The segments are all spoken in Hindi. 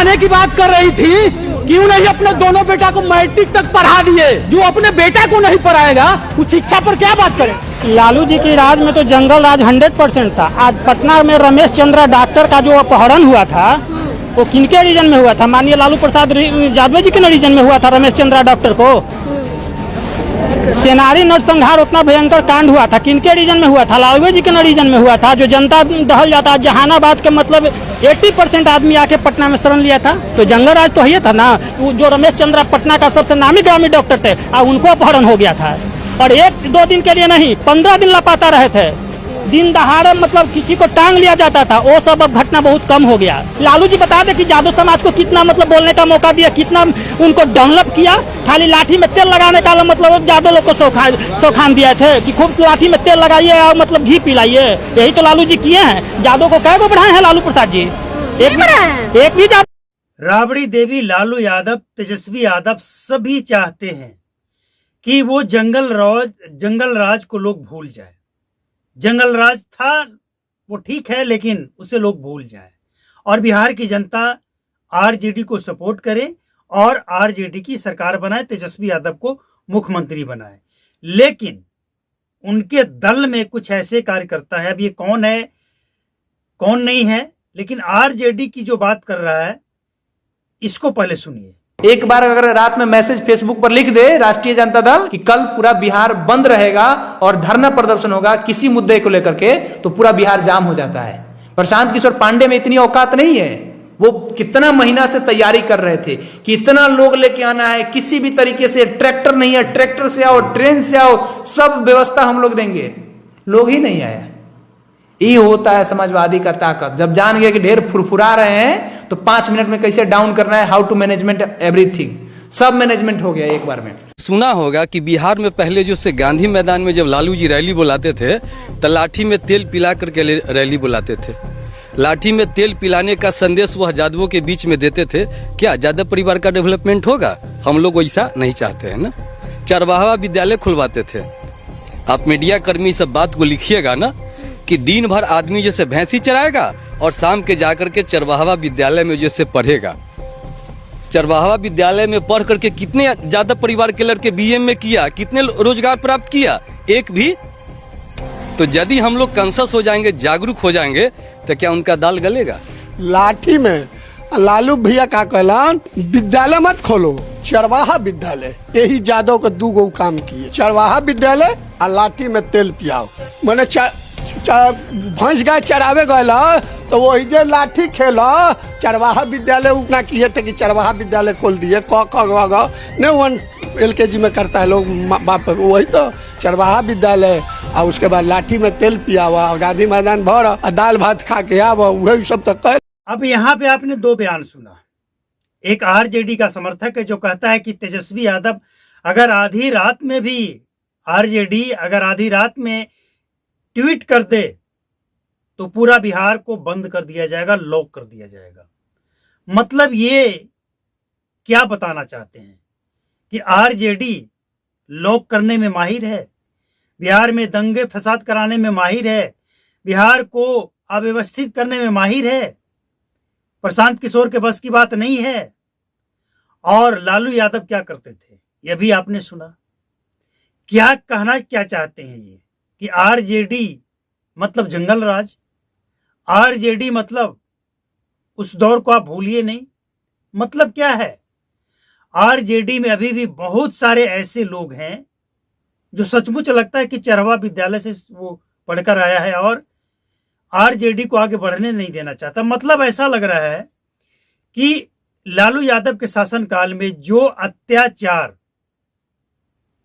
पढ़ाने की बात कर रही थी, क्यों नहीं अपने दोनों बेटा को मैट्रिक तक पढ़ा दिए? जो अपने बेटा को नहीं पढ़ाएगा उस शिक्षा पर क्या बात करें? लालू जी की राज में तो जंगल राज 100% था। आज पटना में रमेश चंद्रा डॉक्टर का जो अपहरण हुआ था वो किनके रीजन में हुआ था? माननीय लालू प्रसाद यादव जी के रीजन में हुआ था। रमेश चंद्रा डॉक्टर को सेनारी नरसंहार उतना भयंकर कांड हुआ था, किनके रीजन में हुआ था? लालू जी के रीजन में हुआ था। जो जनता दहल जाता, जहानाबाद के मतलब 80% आदमी आके पटना में शरण लिया था, तो जंगल राज तो ये था ना। जो रमेश चंद्रा पटना का सबसे नामी ग्रामी डॉक्टर थे, उनको अपहरण हो गया था, और 1-2 दिन के लिए नहीं 15 दिन लापता रहे थे। दिन दहाड़े मतलब किसी को टांग लिया जाता था। वो सब अब घटना बहुत कम हो गया। लालू जी बता दे कि यादव समाज को कितना मतलब बोलने का मौका दिया, कितना उनको डेवलप किया। खाली लाठी में तेल लगाने का मतलब यादव लोग को सौखान दिया थे कि खूब लाठी में तेल लगाइए और मतलब घी पिलाइए। यही तो लालू जी किए हैं। यादव को कै गो बढ़ाए हैं लालू प्रसाद जी? एक भी राबड़ी देवी, लालू यादव, तेजस्वी यादव सभी चाहते हैं कि वो जंगल राज को लोग भूल जाए। जंगल राज था वो ठीक है, लेकिन उसे लोग भूल जाए और बिहार की जनता आरजेडी को सपोर्ट करे और आरजेडी की सरकार बनाए, तेजस्वी यादव को मुख्यमंत्री बनाए। लेकिन उनके दल में कुछ ऐसे कार्यकर्ता है, अब ये कौन है कौन नहीं है, लेकिन आरजेडी की जो बात कर रहा है इसको पहले सुनिए। एक बार अगर रात में मैसेज फेसबुक पर लिख दे राष्ट्रीय जनता दल कि कल पूरा बिहार बंद रहेगा और धरना प्रदर्शन होगा किसी मुद्दे को लेकर के, तो पूरा बिहार जाम हो जाता है। प्रशांत किशोर पांडे में इतनी औकात नहीं है। वो कितना महीना से तैयारी कर रहे थे कि इतना लोग लेके आना है, किसी भी तरीके से ट्रैक्टर नहीं है, ट्रैक्टर से आओ, ट्रेन से आओ, सब व्यवस्था हम लोग देंगे। लोग ही नहीं आया। ये होता है समाजवादी का ताकत। जब जान गए कि ढेर फुरफुरा रहे हैं तो 5 मिनट में कैसे डाउन करना है, हाउ टू मैनेजमेंट एवरीथिंग, सब मैनेजमेंट हो गया एक बार में। सुना होगा कि बिहार में पहले जो से गांधी मैदान में जब लालू जी रैली बुलाते थे तो लाठी में तेल पिला करके रैली बुलाते थे। लाठी में तेल पिलाने का संदेश वह यादवों के बीच में देते थे। क्या यादव परिवार का डेवलपमेंट होगा? हम लोग वैसा नहीं चाहते हैं ना। चरवाहा विद्यालय खुलवाते थे। आप मीडिया कर्मी सब बात को लिखिएगा ना कि दिन भर आदमी जैसे भैंसी चराएगा और शाम के जाकर के चरवाहा विद्यालय में जैसे पढ़ेगा। चरवाहा विद्यालय में पढ़ करके कितने ज्यादा परिवार के लड़के बीएम में किया, कितने रोजगार प्राप्त किया? एक भी। तो यदि हम लोग कॉन्शियस हो जाएंगे, जागरूक हो जाएंगे, तो क्या उनका दाल गलेगा? लाठी में लालू भैया का कहलन विद्यालय मत खोलो, चरवाहा विद्यालय। यही यादव को 2 गो काम किए, चरवाहा विद्यालय और लाठी में तेल पियाओ। मैंने भैंस गाय चरावे गए तो वही जे लाठी खेला। चरवाहा विद्यालय उतना किए थे कि चरवाहा विद्यालय खोल दिए। क LKG में करता है लोग बाप, वही तो चरवाहा विद्यालय। और उसके बाद लाठी में तेल पियावा, गांधी मैदान भर और दाल भात खा के आवा, वही सब तो कह। अब यहाँ पे आपने 2 बयान सुना। एक आरजेडी का समर्थक है जो कहता है कि तेजस्वी यादव अगर आधी रात में भी आरजेडी अगर आधी रात में ट्वीट कर दे तो पूरा बिहार को बंद कर दिया जाएगा, लॉक कर दिया जाएगा। मतलब ये क्या बताना चाहते हैं कि आरजेडी लॉक करने में माहिर है, बिहार में दंगे फसाद कराने में माहिर है, बिहार को अव्यवस्थित करने में माहिर है। प्रशांत किशोर के बस की बात नहीं है। और लालू यादव क्या करते थे यह भी आपने सुना। क्या कहना क्या चाहते हैं ये कि आरजेडी मतलब जंगल राज, आरजेडी मतलब उस दौर को आप भूलिए नहीं। मतलब क्या है, आरजेडी में अभी भी बहुत सारे ऐसे लोग हैं जो सचमुच लगता है कि चरवाहा विद्यालय से वो पढ़कर आया है और आरजेडी को आगे बढ़ने नहीं देना चाहता। मतलब ऐसा लग रहा है कि लालू यादव के शासनकाल में जो अत्याचार,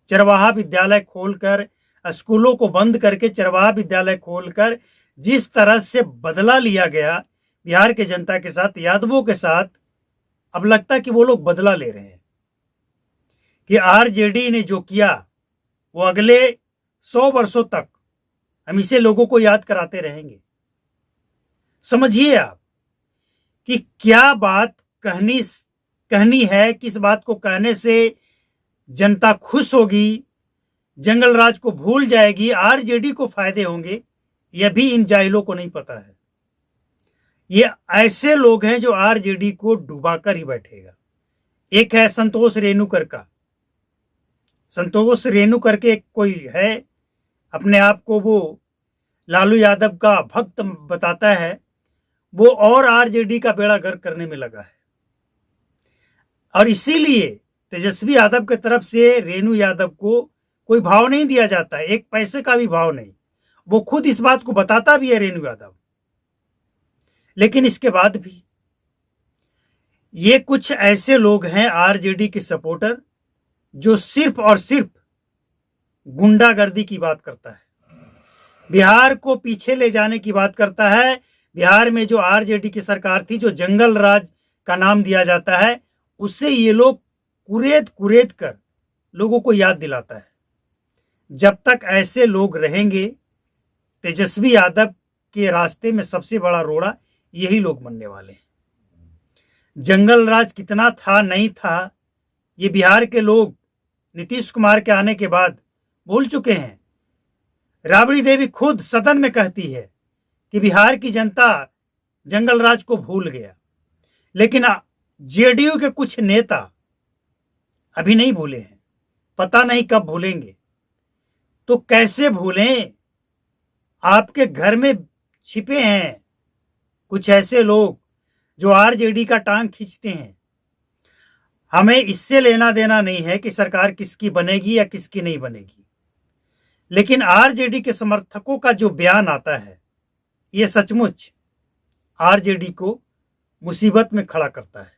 चरवाहा विद्यालय खोलकर, स्कूलों को बंद करके चरवाहा विद्यालय खोलकर जिस तरह से बदला लिया गया बिहार के जनता के साथ, यादवों के साथ, अब लगता है कि वो लोग बदला ले रहे हैं कि आरजेडी ने जो किया वो अगले 100 वर्षों तक हम इसे लोगों को याद कराते रहेंगे। समझिए आप कि क्या बात कहनी है, किस बात को कहने से जनता खुश होगी, जंगल राज को भूल जाएगी, आरजेडी को फायदे होंगे, यह भी इन जाहिलों को नहीं पता है। ये ऐसे लोग हैं जो आरजेडी को डुबाकर ही बैठेगा। एक है संतोष रेणुकर का। संतोष रेणुकर के कोई है, अपने आप को वो लालू यादव का भक्त बताता है, वो और आरजेडी का बेड़ा गर्क करने में लगा है। और इसीलिए तेजस्वी यादव की तरफ से रेणु यादव को कोई भाव नहीं दिया जाता है, एक पैसे का भी भाव नहीं। वो खुद इस बात को बताता भी है रेणु यादव। लेकिन इसके बाद भी ये कुछ ऐसे लोग हैं आरजेडी के सपोर्टर जो सिर्फ और सिर्फ गुंडागर्दी की बात करता है, बिहार को पीछे ले जाने की बात करता है। बिहार में जो आरजेडी की सरकार थी, जो जंगल राज का नाम दिया जाता है, उससे ये लोग कुरेद कुरेद कर लोगों को याद दिलाता है। जब तक ऐसे लोग रहेंगे, तेजस्वी यादव के रास्ते में सबसे बड़ा रोड़ा यही लोग बनने वाले हैं। जंगल राज कितना था नहीं था, ये बिहार के लोग नीतीश कुमार के आने के बाद भूल चुके हैं। राबड़ी देवी खुद सदन में कहती है कि बिहार की जनता जंगल राज को भूल गया, लेकिन जेडीयू के कुछ नेता अभी नहीं भूले हैं, पता नहीं कब भूलेंगे। तो कैसे भूलें, आपके घर में छिपे हैं कुछ ऐसे लोग जो आरजेडी का टांग खींचते हैं। हमें इससे लेना देना नहीं है कि सरकार किसकी बनेगी या किसकी नहीं बनेगी, लेकिन आरजेडी के समर्थकों का जो बयान आता है, ये सचमुच आरजेडी को मुसीबत में खड़ा करता है।